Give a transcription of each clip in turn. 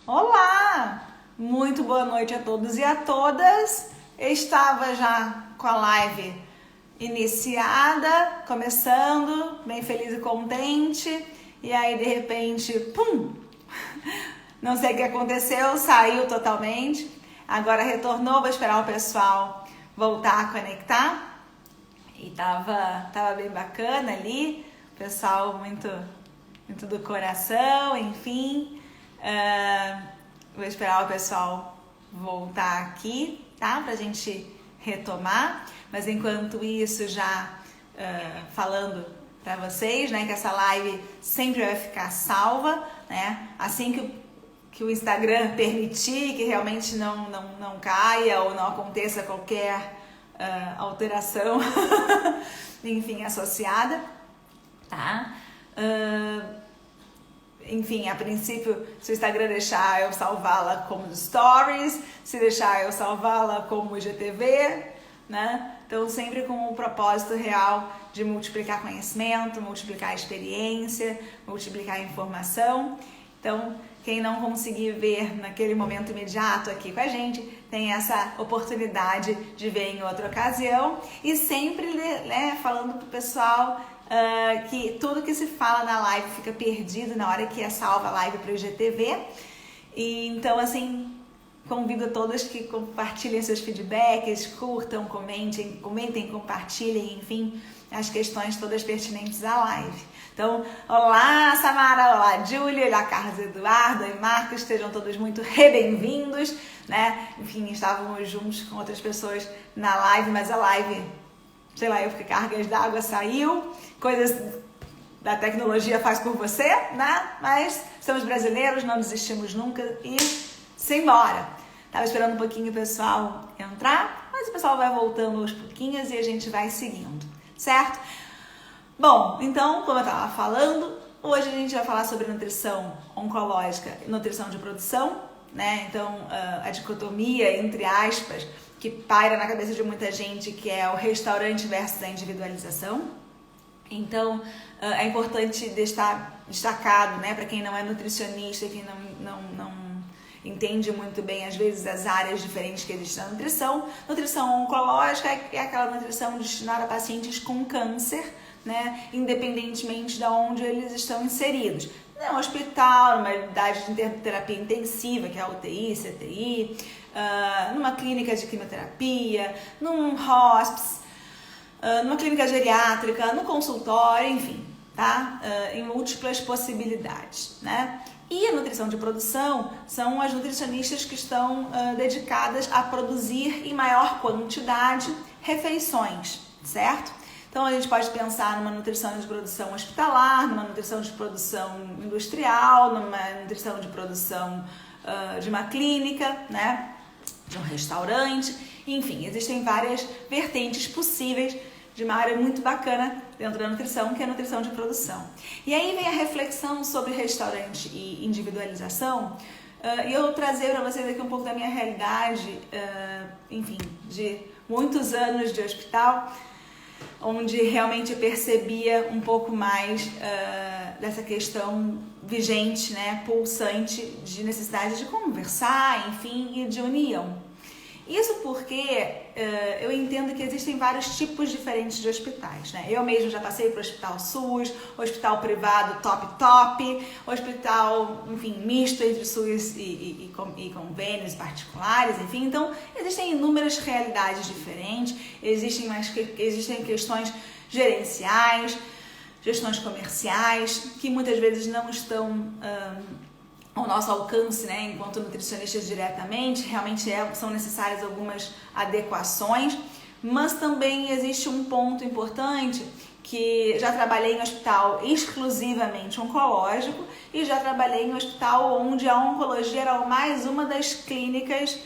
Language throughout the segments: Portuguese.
Olá! Muito boa noite a todos e a todas. Eu estava já com a live iniciada, começando, bem feliz e contente. E aí, de repente, pum! Não sei o que aconteceu, saiu totalmente. Agora retornou, vou esperar o pessoal voltar a conectar. E tava bem bacana ali, o pessoal muito do coração, enfim. Vou esperar o pessoal voltar aqui, tá? Pra gente retomar. Mas enquanto isso, já falando pra vocês, né? Que essa live sempre vai ficar salva, né? Assim que o Instagram permitir, que realmente não caia ou não aconteça qualquer alteração, enfim, associada, tá? Enfim, a princípio, se o Instagram deixar eu salvá-la como Stories, se deixar eu salvá-la como IGTV, né? Então, sempre com o propósito real de multiplicar conhecimento, multiplicar experiência, multiplicar informação. Então, quem não conseguir ver naquele momento imediato aqui com a gente, tem essa oportunidade de ver em outra ocasião. E sempre, né, falando pro pessoal que tudo que se fala na live fica perdido na hora que é salva a live para o IGTV. E então, assim, convido a todos que compartilhem seus feedbacks, curtam, comentem, compartilhem, enfim, as questões todas pertinentes à live. Então, olá Samara, olá Júlia, olá Carlos Eduardo e Marcos, estejam todos muito bem-vindos, né? Enfim, estávamos juntos com outras pessoas na live, mas a live, sei lá, eu fiquei cargas d'água, saiu, coisas da tecnologia faz por você, né? Mas somos brasileiros, não desistimos nunca e simbora. Tava esperando um pouquinho o pessoal entrar, mas o pessoal vai voltando aos pouquinhos e a gente vai seguindo, certo? Bom, então, como eu estava falando, hoje a gente vai falar sobre nutrição oncológica e nutrição de produção, né? Então, a dicotomia, entre aspas, que paira na cabeça de muita gente, que é o restaurante versus a individualização. Então, é importante deixar destacado, né, para quem não é nutricionista, quem não entende muito bem, às vezes, as áreas diferentes que existem na nutrição. Nutrição oncológica é aquela nutrição destinada a pacientes com câncer, né, independentemente de onde eles estão inseridos. No hospital, numa unidade de terapia intensiva, que é a UTI, CTI, numa clínica de quimioterapia, num hospice, numa clínica geriátrica, no consultório, enfim, tá? Em múltiplas possibilidades, né? E a nutrição de produção são as nutricionistas que estão dedicadas a produzir em maior quantidade refeições, certo? Então, a gente pode pensar numa nutrição de produção hospitalar, numa nutrição de produção industrial, numa nutrição de produção de uma clínica, né? De um restaurante. Enfim, existem várias vertentes possíveis de uma área muito bacana dentro da nutrição, que é a nutrição de produção. E aí vem a reflexão sobre restaurante e individualização. E eu trazer para vocês aqui um pouco da minha realidade, enfim, de muitos anos de hospital, onde realmente eu percebia um pouco mais dessa questão vigente, né, pulsante, de necessidade de conversar, enfim, e de união. Isso porque eu entendo que existem vários tipos diferentes de hospitais, né? Eu mesmo já passei para o hospital SUS, hospital privado top, hospital, enfim, misto entre SUS e convênios particulares, enfim. Então, existem inúmeras realidades diferentes, existem questões gerenciais, gestões comerciais, que muitas vezes não estão ao nosso alcance, né, enquanto nutricionistas diretamente. Realmente são necessárias algumas adequações, mas também existe um ponto importante, que já trabalhei em hospital exclusivamente oncológico e já trabalhei em hospital onde a oncologia era mais uma das clínicas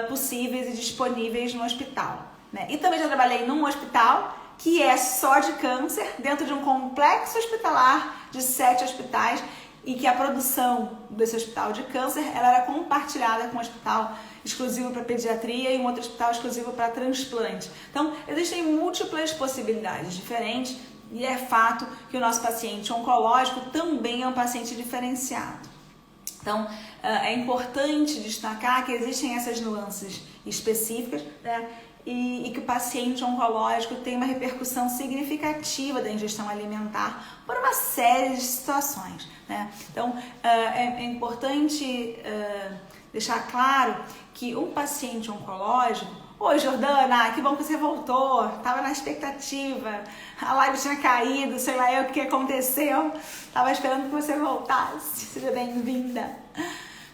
possíveis e disponíveis no hospital, né? E também já trabalhei num hospital que é só de câncer, dentro de um complexo hospitalar de 7 hospitais, e que a produção desse hospital de câncer ela era compartilhada com um hospital exclusivo para pediatria e um outro hospital exclusivo para transplante. Então, existem múltiplas possibilidades diferentes e é fato que o nosso paciente oncológico também é um paciente diferenciado. Então, é importante destacar que existem essas nuances específicas, né? E que o paciente oncológico tem uma repercussão significativa da ingestão alimentar por uma série de situações, né? Então, é importante deixar claro que um paciente oncológico... Oi, Jordana, que bom que você voltou, estava na expectativa, a live tinha caído, sei lá o que aconteceu, estava esperando que você voltasse, seja bem-vinda.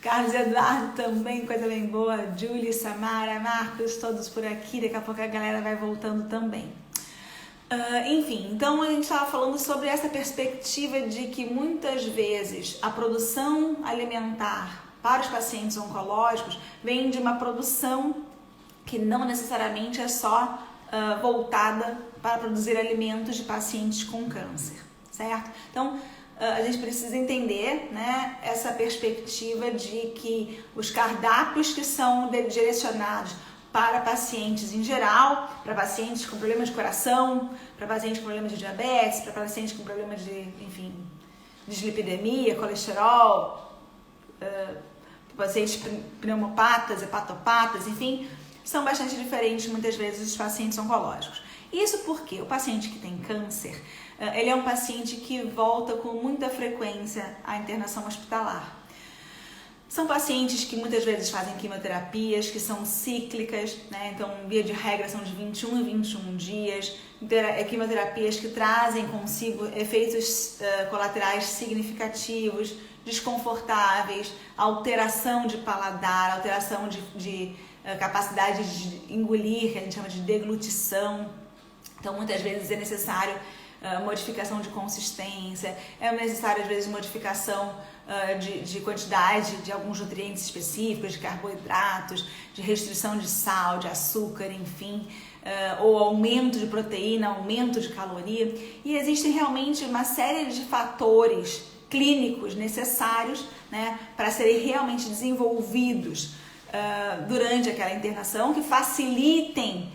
Carlos Eduardo também, coisa bem boa, Júlia, Samara, Marcos, todos por aqui, daqui a pouco a galera vai voltando também. Enfim, então a gente estava falando sobre essa perspectiva de que muitas vezes a produção alimentar para os pacientes oncológicos vem de uma produção que não necessariamente é só voltada para produzir alimentos de pacientes com câncer, certo? Então, a gente precisa entender, né, essa perspectiva de que os cardápios que são direcionados para pacientes em geral, para pacientes com problemas de coração, para pacientes com problemas de diabetes, para pacientes com problemas de, enfim, dislipidemia, colesterol, pacientes pneumopatas, hepatopatas, enfim, são bastante diferentes muitas vezes dos pacientes oncológicos. Isso porque o paciente que tem câncer, ele é um paciente que volta com muita frequência à internação hospitalar. São pacientes que muitas vezes fazem quimioterapias, que são cíclicas, né? Então, via de regra, são de 21 em 21 dias, quimioterapias que trazem consigo efeitos colaterais significativos, desconfortáveis, alteração de paladar, alteração de capacidade de engolir, que a gente chama de deglutição. Então, muitas vezes é necessário modificação de consistência, é necessário, às vezes, modificação de quantidade de alguns nutrientes específicos, de carboidratos, de restrição de sal, de açúcar, enfim, ou aumento de proteína, aumento de caloria. E existem realmente uma série de fatores clínicos necessários, né, para serem realmente desenvolvidos durante aquela internação, que facilitem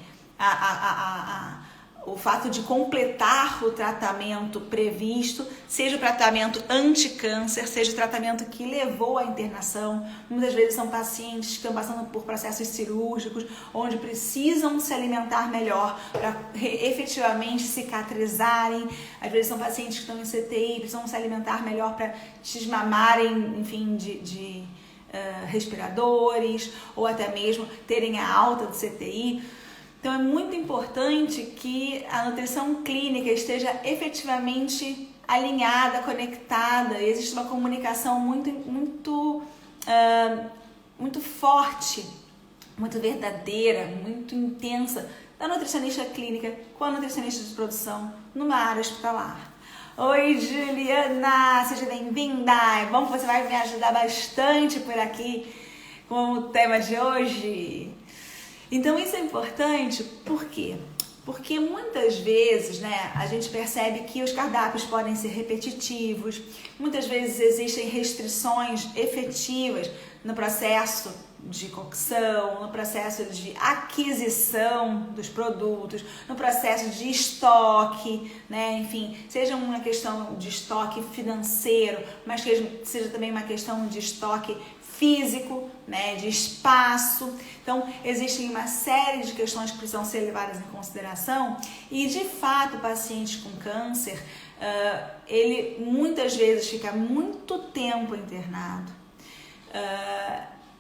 o fato de completar o tratamento previsto, seja o tratamento anti-câncer, seja o tratamento que levou à internação. Muitas vezes são pacientes que estão passando por processos cirúrgicos, onde precisam se alimentar melhor para efetivamente cicatrizarem. Às vezes são pacientes que estão em CTI, precisam se alimentar melhor para desmamarem, enfim, de respiradores, ou até mesmo terem a alta do CTI. Então é muito importante que a nutrição clínica esteja efetivamente alinhada, conectada, e existe uma comunicação muito forte, muito verdadeira, muito intensa da nutricionista clínica com a nutricionista de produção numa área hospitalar. Oi, Juliana, seja bem-vinda! É bom que você vai me ajudar bastante por aqui com o tema de hoje. Então isso é importante, por quê? Porque muitas vezes, né, a gente percebe que os cardápios podem ser repetitivos, muitas vezes existem restrições efetivas no processo de cocção, no processo de aquisição dos produtos, no processo de estoque, né? Enfim, seja uma questão de estoque financeiro, mas que seja também uma questão de estoque físico, né, de espaço. Então, existem uma série de questões que precisam ser levadas em consideração e, de fato, o paciente com câncer, ele muitas vezes fica muito tempo internado.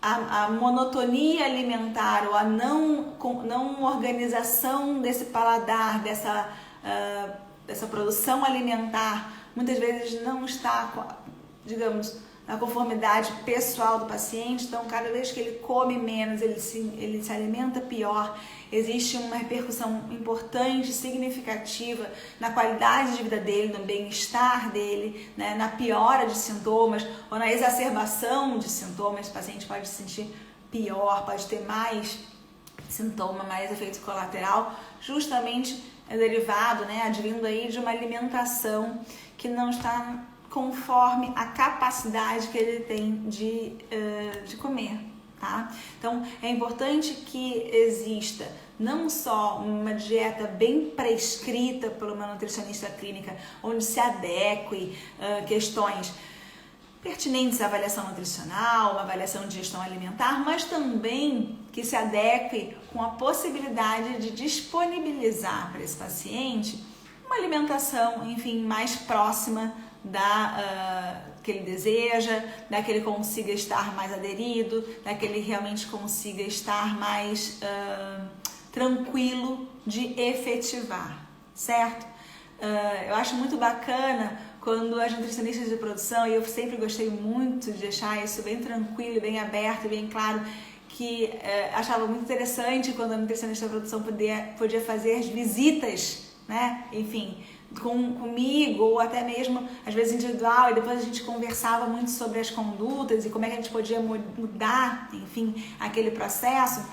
A monotonia alimentar ou a não organização desse paladar, dessa produção alimentar, muitas vezes não está, digamos, na conformidade pessoal do paciente. Então, cada vez que ele come menos, ele se alimenta pior, existe uma repercussão importante, significativa na qualidade de vida dele, no bem-estar dele, né, na piora de sintomas ou na exacerbação de sintomas. O paciente pode se sentir pior, pode ter mais sintoma, mais efeito colateral, justamente derivado, né, advindo aí de uma alimentação que não está conforme a capacidade que ele tem de comer, tá? Então, é importante que exista não só uma dieta bem prescrita por uma nutricionista clínica, onde se adeque questões pertinentes à avaliação nutricional, uma avaliação de gestão alimentar, mas também que se adeque com a possibilidade de disponibilizar para esse paciente uma alimentação, enfim, mais próxima que ele deseja, da que ele consiga estar mais aderido, da que ele realmente consiga estar mais tranquilo de efetivar, certo? Eu acho muito bacana quando as nutricionistas de produção, e eu sempre gostei muito de deixar isso bem tranquilo, bem aberto, bem claro, que achava muito interessante quando a nutricionista de produção podia fazer visitas, né? Enfim, comigo, ou até mesmo às vezes individual, e depois a gente conversava muito sobre as condutas e como é que a gente podia mudar, enfim, aquele processo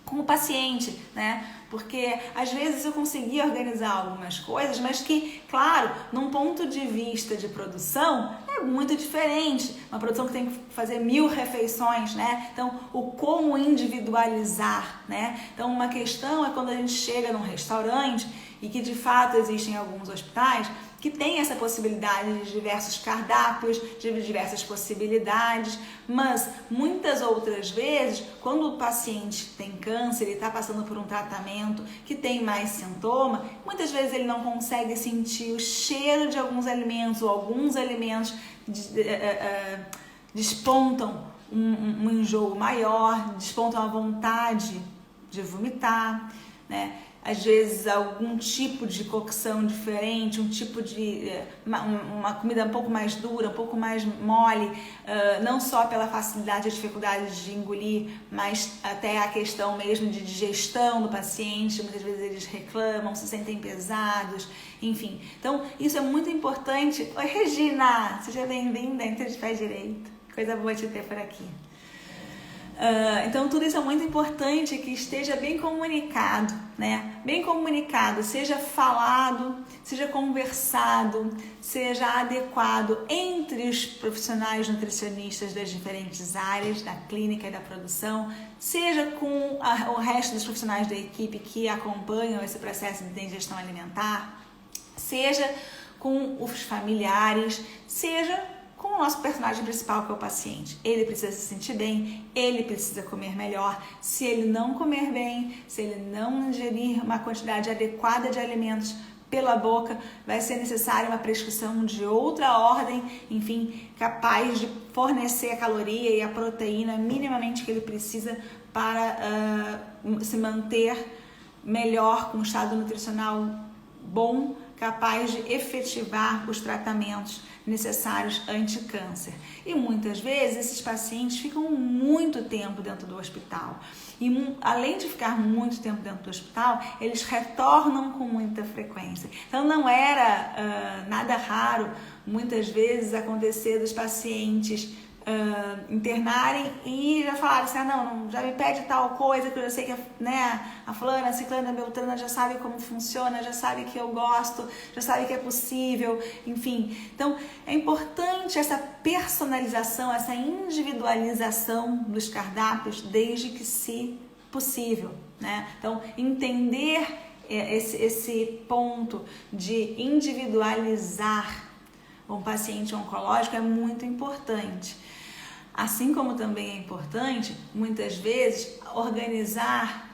com o paciente, né? Porque às vezes eu conseguia organizar algumas coisas, mas que, claro, num ponto de vista de produção é muito diferente. Uma produção que tem que fazer 1000 refeições, né? Então, o como individualizar, né? Então, uma questão é quando a gente chega num restaurante, e que de fato existem alguns hospitais que têm essa possibilidade de diversos cardápios, de diversas possibilidades, mas muitas outras vezes, quando o paciente tem câncer e está passando por um tratamento que tem mais sintoma, muitas vezes ele não consegue sentir o cheiro de alguns alimentos, ou alguns alimentos despontam um enjoo maior, despontam a vontade de vomitar, né? Às vezes algum tipo de cocção diferente, um tipo de uma comida um pouco mais dura, um pouco mais mole, não só pela facilidade e dificuldade de engolir, mas até a questão mesmo de digestão do paciente. Muitas vezes eles reclamam, se sentem pesados, enfim. Então isso é muito importante. Oi, Regina, seja bem-vinda, entre de pé direito. Coisa boa te ter por aqui. Então tudo isso é muito importante que esteja bem comunicado, né? Bem comunicado, seja falado, seja conversado, seja adequado entre os profissionais nutricionistas das diferentes áreas, da clínica e da produção, seja com o resto dos profissionais da equipe que acompanham esse processo de ingestão alimentar, seja com os familiares, seja com o nosso personagem principal, que é o paciente. Ele precisa se sentir bem, ele precisa comer melhor. Se ele não comer bem, se ele não ingerir uma quantidade adequada de alimentos pela boca, vai ser necessária uma prescrição de outra ordem, enfim, capaz de fornecer a caloria e a proteína minimamente que ele precisa para se manter melhor, com um estado nutricional bom, capaz de efetivar os tratamentos necessários anti-câncer. E muitas vezes esses pacientes ficam muito tempo dentro do hospital. E além de ficar muito tempo dentro do hospital, eles retornam com muita frequência. Então não era nada raro, muitas vezes, acontecer dos pacientes internarem e já falaram assim, não, já me pede tal coisa, que eu já sei que a fulana, a ciclana, a beltrana já sabe como funciona, já sabe que eu gosto, já sabe que é possível, enfim. Então é importante essa personalização, essa individualização dos cardápios desde que se possível, né? Então entender esse ponto de individualizar um paciente oncológico é muito importante. Assim como também é importante, muitas vezes, organizar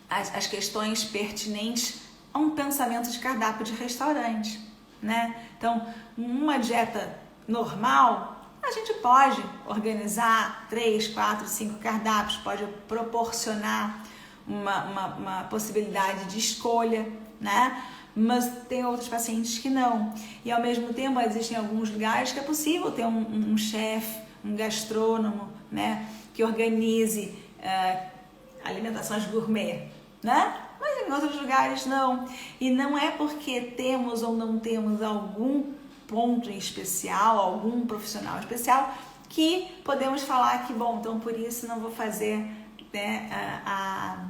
as questões pertinentes a um pensamento de cardápio de restaurante, né? Então, uma dieta normal, a gente pode organizar 3, 4, 5 cardápios, pode proporcionar uma possibilidade de escolha, né? Mas tem outros pacientes que não. E ao mesmo tempo existem alguns lugares que é possível ter um chefe, um gastrônomo, né, que organize alimentações gourmet, né? Mas em outros lugares não. E não é porque temos ou não temos algum ponto em especial, algum profissional especial, que podemos falar que, bom, então por isso não vou fazer, né, a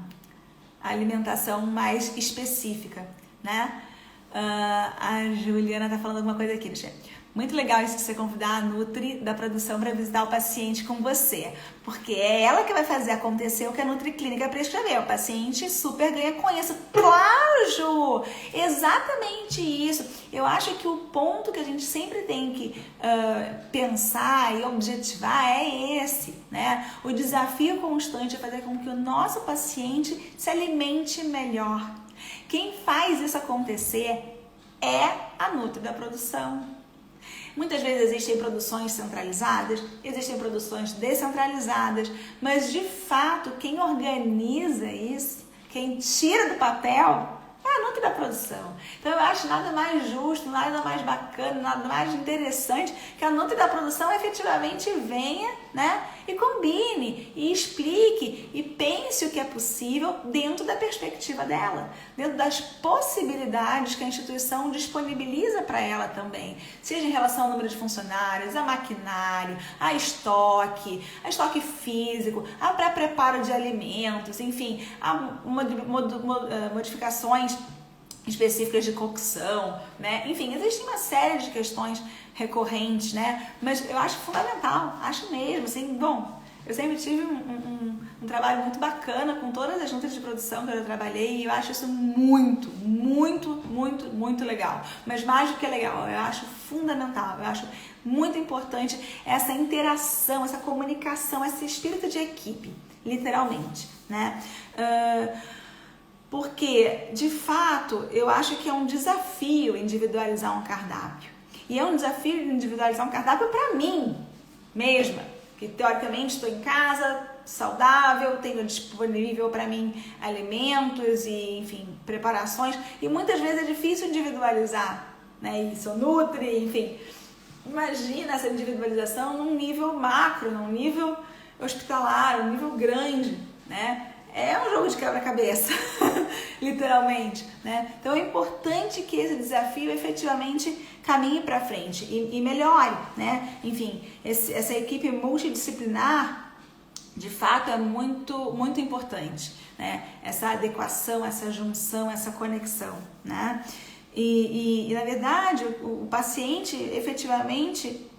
alimentação mais específica, né? A Juliana tá falando alguma coisa aqui, deixa eu ver. Muito legal isso de você convidar a Nutri da produção para visitar o paciente com você, porque é ela que vai fazer acontecer o que a Nutri Clínica prescreveu. O paciente super ganha com isso. Claro, Ju! Exatamente isso. Eu acho que o ponto que a gente sempre tem que pensar e objetivar é esse, né? O desafio constante é fazer com que o nosso paciente se alimente melhor. Quem faz isso acontecer é a Nutri da produção. Muitas vezes existem produções centralizadas, existem produções descentralizadas, mas de fato quem organiza isso, quem tira do papel é a Nutri da produção. Então eu acho nada mais justo, nada mais bacana, nada mais interessante que a Nutri da produção efetivamente venha, né, e combine, e explique, e pense o que é possível dentro da perspectiva dela, dentro das possibilidades que a instituição disponibiliza para ela também, seja em relação ao número de funcionários, a maquinário, a estoque físico, a pré-preparo de alimentos, enfim, a modificações específicas de cocção, né? Enfim, existe uma série de questões recorrentes, né? Mas eu acho fundamental, acho mesmo, assim, bom, eu sempre tive um trabalho muito bacana com todas as juntas de produção que eu trabalhei e eu acho isso muito, muito, muito, muito legal. Mas mais do que legal, eu acho fundamental, eu acho muito importante essa interação, essa comunicação, esse espírito de equipe, literalmente, né? Porque, de fato, eu acho que é um desafio individualizar um cardápio. E é um desafio individualizar um cardápio para mim mesma, que teoricamente estou em casa, saudável, tenho disponível para mim alimentos e, enfim, preparações. E muitas vezes é difícil individualizar, né? E sou Nutri, enfim. Imagina essa individualização num nível macro, num nível hospitalar, num nível grande, né? É um jogo de quebra-cabeça, literalmente, né? Então é importante que esse desafio efetivamente caminhe para frente e melhore, né? Enfim, essa equipe multidisciplinar, de fato, é muito, muito importante, né? Essa adequação, essa junção, essa conexão, né? E na verdade, o paciente efetivamente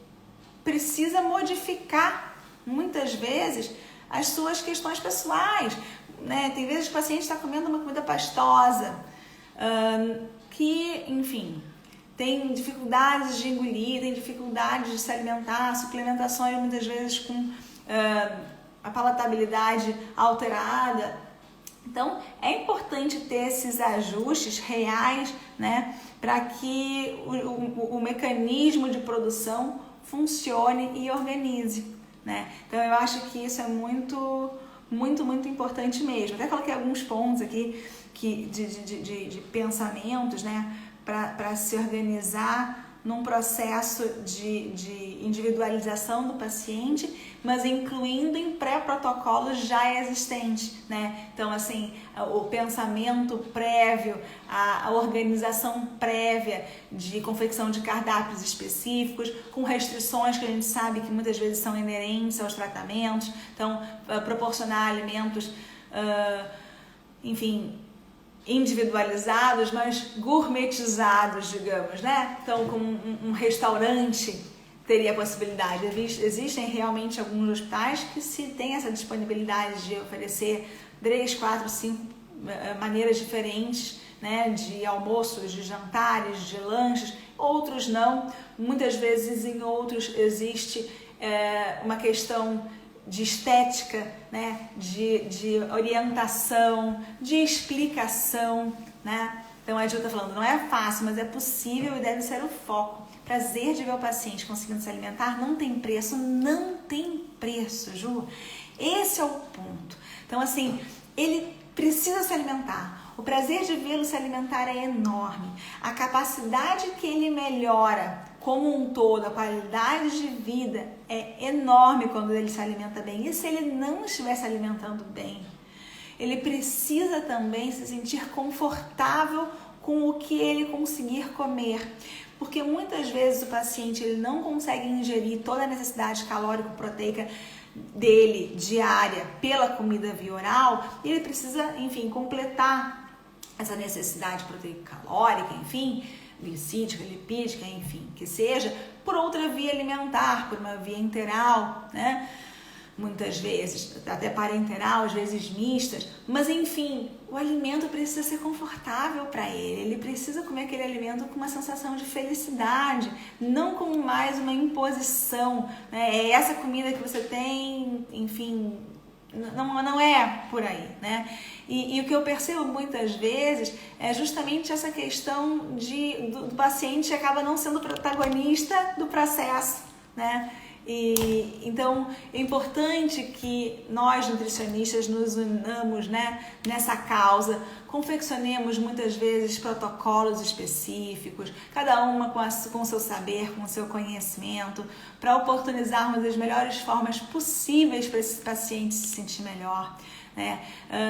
precisa modificar, muitas vezes, as suas questões pessoais, né? Tem vezes que o paciente está comendo uma comida pastosa, que, enfim, tem dificuldades de engolir, tem dificuldades de se alimentar, suplementações muitas vezes com a palatabilidade alterada. Então, é importante ter esses ajustes reais, né, para que o mecanismo de produção funcione e organize, né? Então, eu acho que isso é muito, muito, muito importante mesmo. Até coloquei alguns pontos aqui de pensamentos, né, para se organizar num processo de individualização do paciente, mas incluindo em pré-protocolos já existentes, né? Então, assim, o pensamento prévio, a organização prévia de confecção de cardápios específicos, com restrições que a gente sabe que muitas vezes são inerentes aos tratamentos, então, proporcionar alimentos, enfim, individualizados, mas gourmetizados, digamos, né? Então, como um restaurante teria a possibilidade. Existem realmente alguns hospitais que se tem essa disponibilidade de oferecer 3, 4, 5 maneiras diferentes, né? De almoços, de jantares, de lanches, outros não. Muitas vezes em outros existe uma questão de estética, né? de orientação, de explicação, né? Então a Ju está falando, não é fácil, mas é possível e deve ser o foco. Prazer de ver o paciente conseguindo se alimentar não tem preço, Ju. Esse é o ponto. Então, assim, ele precisa se alimentar. O prazer de vê-lo se alimentar é enorme. A capacidade que ele melhora como um todo, a qualidade de vida é enorme quando ele se alimenta bem. E se ele não estiver se alimentando bem? Ele precisa também se sentir confortável com o que ele conseguir comer. Porque muitas vezes o paciente ele não consegue ingerir toda a necessidade calórico-proteica dele diária pela comida via oral, e ele precisa, enfim, completar essa necessidade proteico-calórica, enfim, glicídica, lipídica, enfim, que seja, por outra via alimentar, por uma via enteral, né? Muitas vezes, até parenteral, às vezes mistas, mas enfim, o alimento precisa ser confortável para ele precisa comer aquele alimento com uma sensação de felicidade, não como mais uma imposição, né? É essa comida que você tem, enfim, não é por aí, né? E o que eu percebo muitas vezes é justamente essa questão do paciente que acaba não sendo protagonista do processo, né? Então é importante que nós nutricionistas nos unamos, né, nessa causa, confeccionemos muitas vezes protocolos específicos, cada uma com o seu saber, com o seu conhecimento, para oportunizarmos as melhores formas possíveis para esse paciente se sentir melhor, né?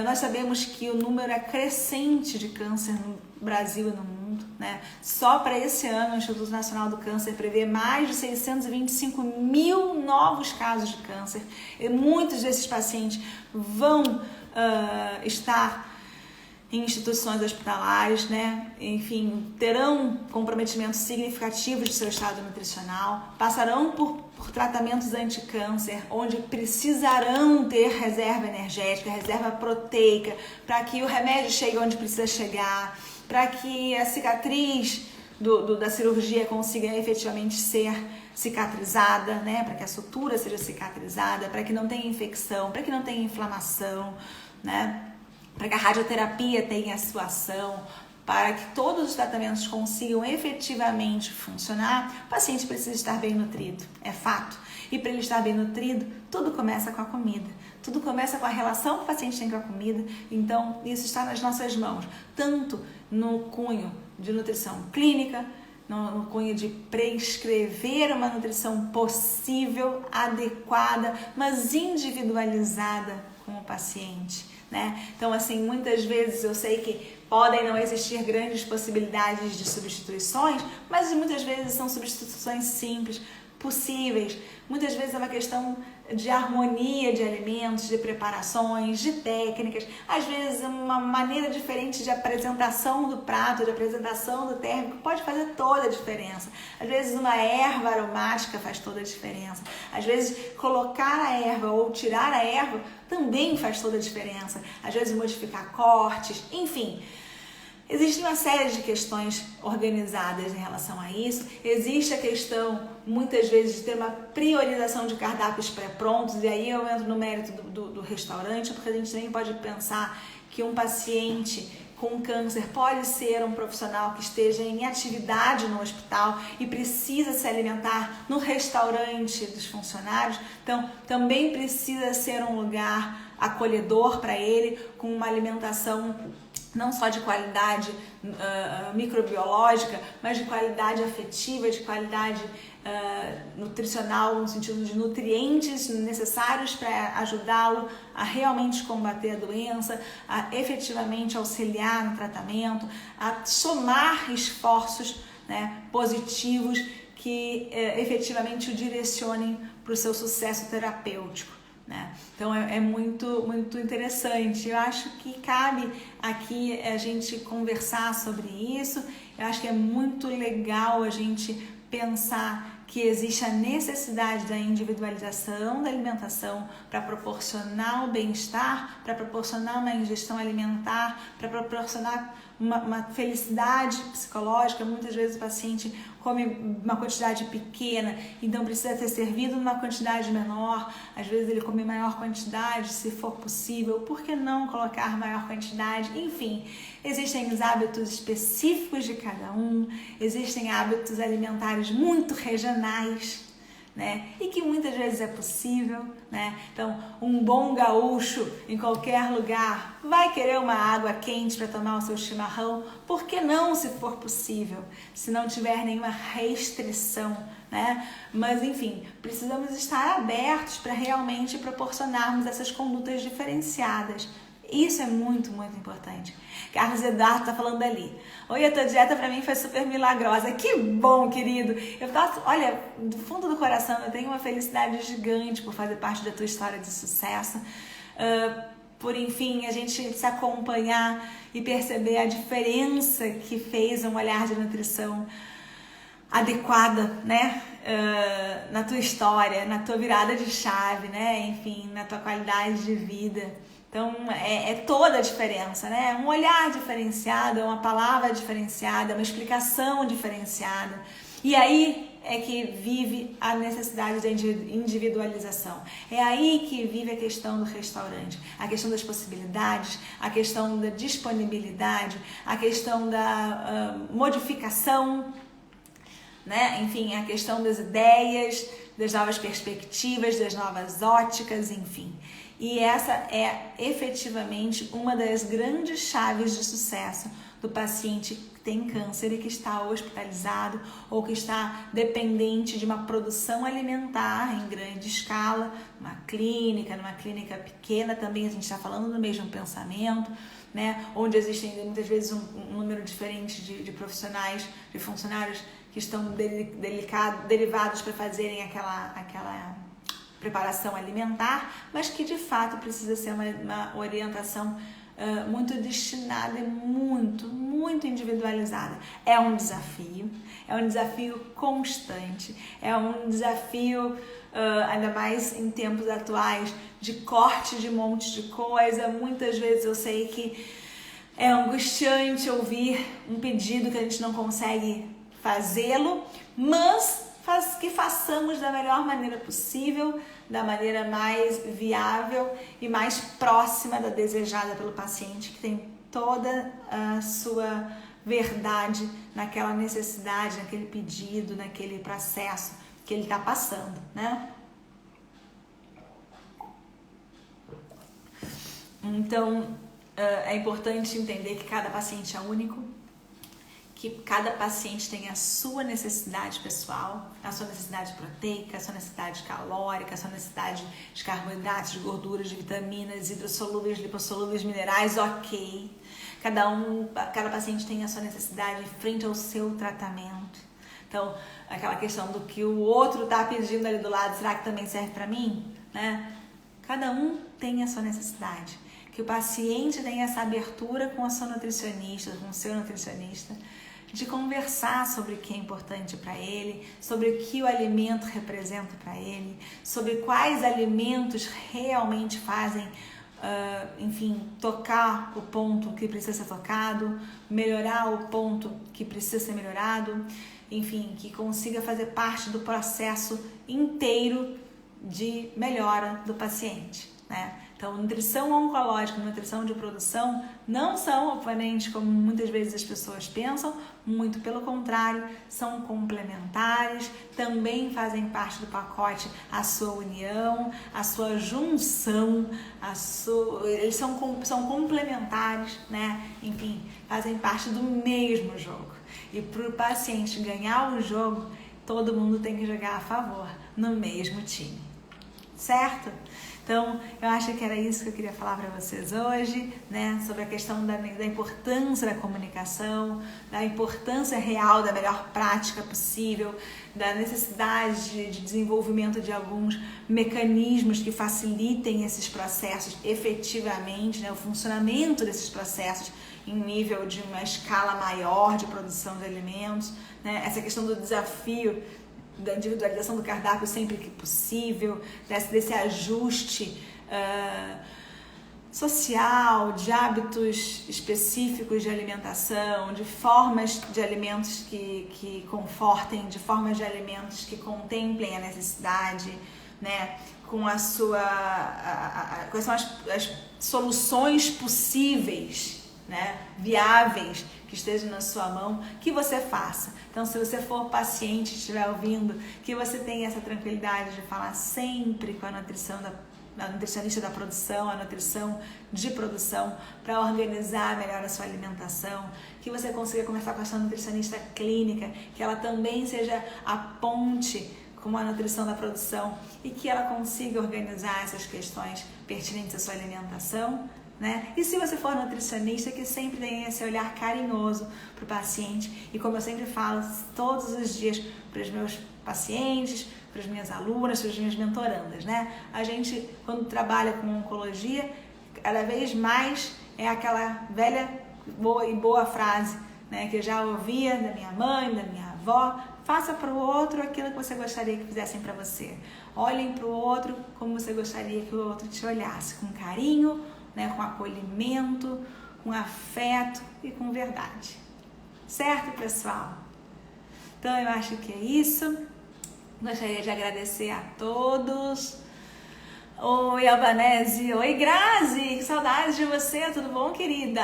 Nós sabemos que o número é crescente de câncer no Brasil e no mundo, né? Só para esse ano o Instituto Nacional do Câncer prevê mais de 625 mil novos casos de câncer e muitos desses pacientes vão estar em instituições hospitalares, né? Enfim, terão comprometimentos significativos de seu estado nutricional, passarão por tratamentos anti-câncer, onde precisarão ter reserva energética, reserva proteica, para que o remédio chegue onde precisa chegar, para que a cicatriz da cirurgia consiga efetivamente ser cicatrizada, né? Para que a sutura seja cicatrizada, para que não tenha infecção, para que não tenha inflamação, né? Para que a radioterapia tenha a sua ação, para que todos os tratamentos consigam efetivamente funcionar, o paciente precisa estar bem nutrido, é fato. E para ele estar bem nutrido, tudo começa com a comida. Tudo começa com a relação que o paciente tem com a comida. Então, isso está nas nossas mãos, tanto no cunho de nutrição clínica, no cunho de prescrever uma nutrição possível, adequada, mas individualizada com o paciente, né? Então, assim, muitas vezes eu sei que podem não existir grandes possibilidades de substituições, mas muitas vezes são substituições simples, possíveis. Muitas vezes é uma questão de harmonia de alimentos, de preparações, de técnicas. Às vezes uma maneira diferente de apresentação do prato, de apresentação do térmico pode fazer toda a diferença. Às vezes uma erva aromática faz toda a diferença. Às vezes colocar a erva ou tirar a erva também faz toda a diferença. Às vezes modificar cortes, enfim. Existe uma série de questões organizadas em relação a isso. Existe a questão, muitas vezes, de ter uma priorização de cardápios pré-prontos, e aí eu entro no mérito do restaurante, porque a gente também pode pensar que um paciente com câncer pode ser um profissional que esteja em atividade no hospital e precisa se alimentar no restaurante dos funcionários. Então, também precisa ser um lugar acolhedor para ele, com uma alimentação não só de qualidade microbiológica, mas de qualidade afetiva, de qualidade nutricional, no sentido de nutrientes necessários para ajudá-lo a realmente combater a doença, a efetivamente auxiliar no tratamento, a somar esforços, né, positivos que efetivamente o direcionem para o seu sucesso terapêutico, né? Então é muito, muito interessante. Eu acho que cabe aqui a gente conversar sobre isso. Eu acho que é muito legal a gente pensar que existe a necessidade da individualização da alimentação para proporcionar o bem-estar, para proporcionar uma ingestão alimentar, para proporcionar uma felicidade psicológica. Muitas vezes o paciente come uma quantidade pequena, então precisa ser servido numa quantidade menor. Às vezes ele come maior quantidade, se for possível. Por que não colocar maior quantidade? Enfim, existem os hábitos específicos de cada um, existem hábitos alimentares muito regionais, né? E que muitas vezes é possível, né? Então, um bom gaúcho em qualquer lugar vai querer uma água quente para tomar o seu chimarrão. Por que não, se for possível, se não tiver nenhuma restrição, né? Mas, enfim, precisamos estar abertos para realmente proporcionarmos essas condutas diferenciadas. Isso é muito, muito importante. Carlos Eduardo está falando ali. Oi, a tua dieta para mim foi super milagrosa. Que bom, querido. Olha, do fundo do coração, eu tenho uma felicidade gigante por fazer parte da tua história de sucesso. enfim, a gente se acompanhar e perceber a diferença que fez um olhar de nutrição adequada, né? Na tua história, na tua virada de chave, né? Enfim, na tua qualidade de vida. Então, é toda a diferença, né? Um olhar diferenciado, uma palavra diferenciada, uma explicação diferenciada. E aí é que vive a necessidade da individualização. É aí que vive a questão do restaurante, a questão das possibilidades, a questão da disponibilidade, a questão da modificação, né? Enfim, a questão das ideias, das novas perspectivas, das novas óticas, enfim. E essa é efetivamente uma das grandes chaves de sucesso do paciente que tem câncer e que está hospitalizado ou que está dependente de uma produção alimentar em grande escala, numa clínica pequena, também a gente está falando do mesmo pensamento, né? Onde existem muitas vezes um número diferente de profissionais, de funcionários que estão derivados para fazerem aquela preparação alimentar, mas que de fato precisa ser uma orientação muito destinada e muito individualizada. É um desafio constante, é um desafio ainda mais em tempos atuais de corte de um monte de coisa. Muitas vezes eu sei que é angustiante ouvir um pedido que a gente não consegue fazê-lo, mas que façamos da melhor maneira possível, da maneira mais viável e mais próxima da desejada pelo paciente, que tem toda a sua verdade naquela necessidade, naquele pedido, naquele processo que ele está passando, né? Então, é importante entender que cada paciente é único, que cada paciente tem a sua necessidade pessoal, a sua necessidade proteica, a sua necessidade calórica, a sua necessidade de carboidratos, de gorduras, de vitaminas, hidrossolúveis, lipossolúveis, minerais, ok. Cada paciente tem a sua necessidade frente ao seu tratamento. Então, aquela questão do que o outro está pedindo ali do lado, será que também serve para mim? Né? Cada um tem a sua necessidade. Que o paciente tenha essa abertura com a sua nutricionista, com o seu nutricionista, de conversar sobre o que é importante para ele, sobre o que o alimento representa para ele, sobre quais alimentos realmente fazem, enfim, tocar o ponto que precisa ser tocado, melhorar o ponto que precisa ser melhorado, enfim, que consiga fazer parte do processo inteiro de melhora do paciente, né? Então, nutrição oncológica e nutrição de produção não são oponentes, como muitas vezes as pessoas pensam, muito pelo contrário, são complementares, também fazem parte do pacote a sua união, a sua junção, eles são complementares, né? Enfim, fazem parte do mesmo jogo. E para o paciente ganhar o jogo, todo mundo tem que jogar a favor, no mesmo time, certo? Então, eu acho que era isso que eu queria falar para vocês hoje, né? Sobre a questão da importância da comunicação, da importância real da melhor prática possível, da necessidade de desenvolvimento de alguns mecanismos que facilitem esses processos efetivamente, né? O funcionamento desses processos em nível de uma escala maior de produção de alimentos, né? Essa questão do desafio da individualização do cardápio sempre que possível, desse ajuste social, de hábitos específicos de alimentação, de formas de alimentos que confortem, de formas de alimentos que contemplem a necessidade, né? Quais são as soluções possíveis, né? Viáveis, que estejam na sua mão, que você faça. Então, se você for paciente, estiver ouvindo, que você tenha essa tranquilidade de falar sempre com a nutricionista da produção, a nutrição de produção, para organizar melhor a sua alimentação, que você consiga conversar com a sua nutricionista clínica, que ela também seja a ponte com a nutrição da produção e que ela consiga organizar essas questões pertinentes à sua alimentação, né? E se você for nutricionista, que sempre tenha esse olhar carinhoso para o paciente, e como eu sempre falo todos os dias para os meus pacientes, para as minhas alunas, para as minhas mentorandas, né? A gente, quando trabalha com oncologia, cada vez mais é aquela velha boa frase, né, que eu já ouvia da minha mãe, da minha avó: faça para o outro aquilo que você gostaria que fizessem para você. Olhem para o outro como você gostaria que o outro te olhasse, com carinho, né, com acolhimento, com afeto e com verdade. Certo, pessoal? Então eu acho que é isso. Gostaria de agradecer a todos. Oi, Albanese. Oi, Grazi. Que saudades de você. Tudo bom, querida?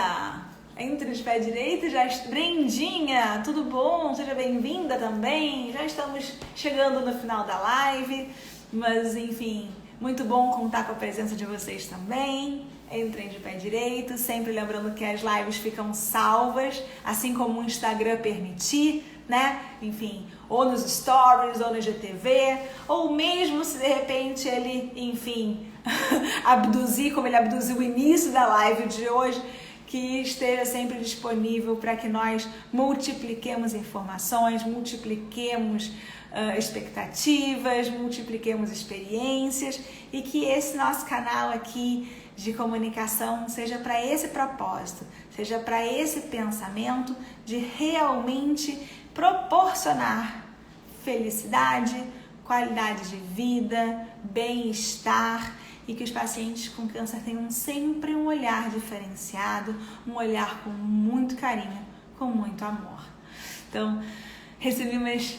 Entre de pé direito, Brendinha. Tudo bom? Seja bem-vinda também. Já estamos chegando no final da live. Mas, enfim, muito bom contar com a presença de vocês também. Entrem de pé direito. Sempre lembrando que as lives ficam salvas, assim como o Instagram permitir, né? Enfim, ou nos stories, ou no IGTV, ou mesmo se de repente ele, enfim, abduzir, como ele abduziu o início da live de hoje, que esteja sempre disponível para que nós multipliquemos informações, multipliquemos expectativas, multipliquemos experiências e que esse nosso canal aqui de comunicação seja para esse propósito, seja para esse pensamento de realmente proporcionar felicidade, qualidade de vida, bem-estar e que os pacientes com câncer tenham sempre um olhar diferenciado, um olhar com muito carinho, com muito amor. Então, recebi umas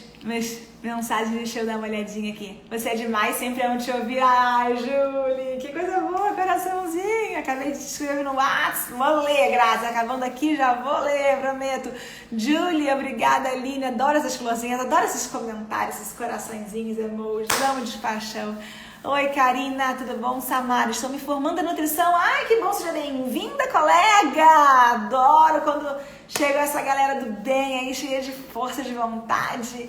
mensagens, deixa eu dar uma olhadinha aqui. Você é demais, sempre amo te ouvir. Ai, Julie, que coisa boa, coraçãozinho. Acabei de te escrever no WhatsApp. Vou ler, Graça. Acabando aqui, já vou ler, prometo. Julie, obrigada, Aline. Adoro essas florzinhas, adoro esses comentários, esses coraçõezinhos, emojis. Amo de paixão. Oi, Karina, tudo bom? Samara, estou me formando em nutrição. Ai, que bom, seja bem-vinda, colega! Adoro quando chega essa galera do bem aí, cheia de força de vontade.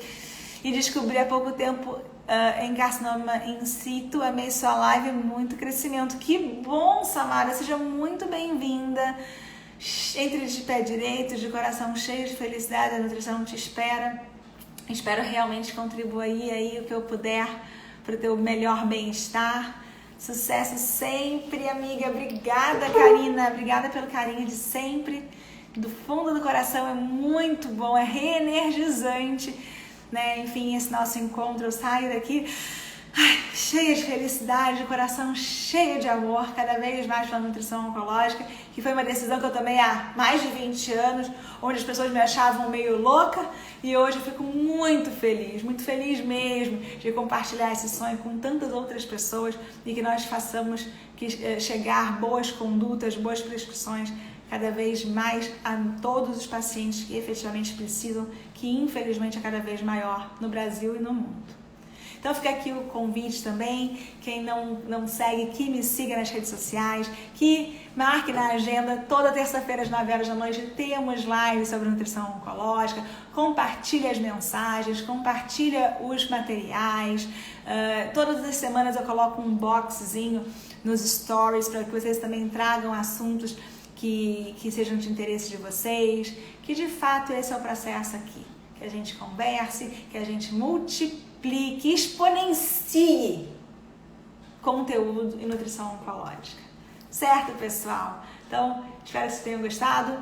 E descobri há pouco tempo em carcinoma in situ, amei sua live, muito crescimento. Que bom, Samara, seja muito bem-vinda. Entre de pé direito, de coração cheio de felicidade, a nutrição te espera. Espero realmente contribuir aí o que eu puder para o teu melhor bem-estar. Sucesso sempre, amiga. Obrigada, Karina. Obrigada pelo carinho de sempre. Do fundo do coração, é muito bom, é reenergizante, né? Enfim, esse nosso encontro, eu saio daqui cheia de felicidade, de coração cheio de amor, cada vez mais pela nutrição oncológica, que foi uma decisão que eu tomei há mais de 20 anos, onde as pessoas me achavam meio louca, e hoje eu fico muito feliz mesmo, de compartilhar esse sonho com tantas outras pessoas e que nós façamos chegar boas condutas, boas prescrições cada vez mais a todos os pacientes que efetivamente precisam, que infelizmente é cada vez maior no Brasil e no mundo. Então fica aqui o convite também, quem não segue, que me siga nas redes sociais, que marque na agenda, toda terça-feira às 9 horas da noite temos lives sobre nutrição oncológica, compartilha as mensagens, compartilha os materiais, todas as semanas eu coloco um boxzinho nos stories para que vocês também tragam assuntos que sejam de interesse de vocês, que de fato esse é o processo aqui, que a gente converse, que a gente multiplique, exponencie conteúdo em nutrição oncológica. Certo, pessoal? Então, espero que vocês tenham gostado.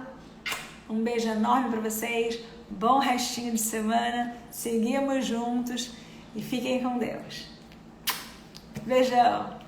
Um beijo enorme para vocês, bom restinho de semana, seguimos juntos e fiquem com Deus. Beijão!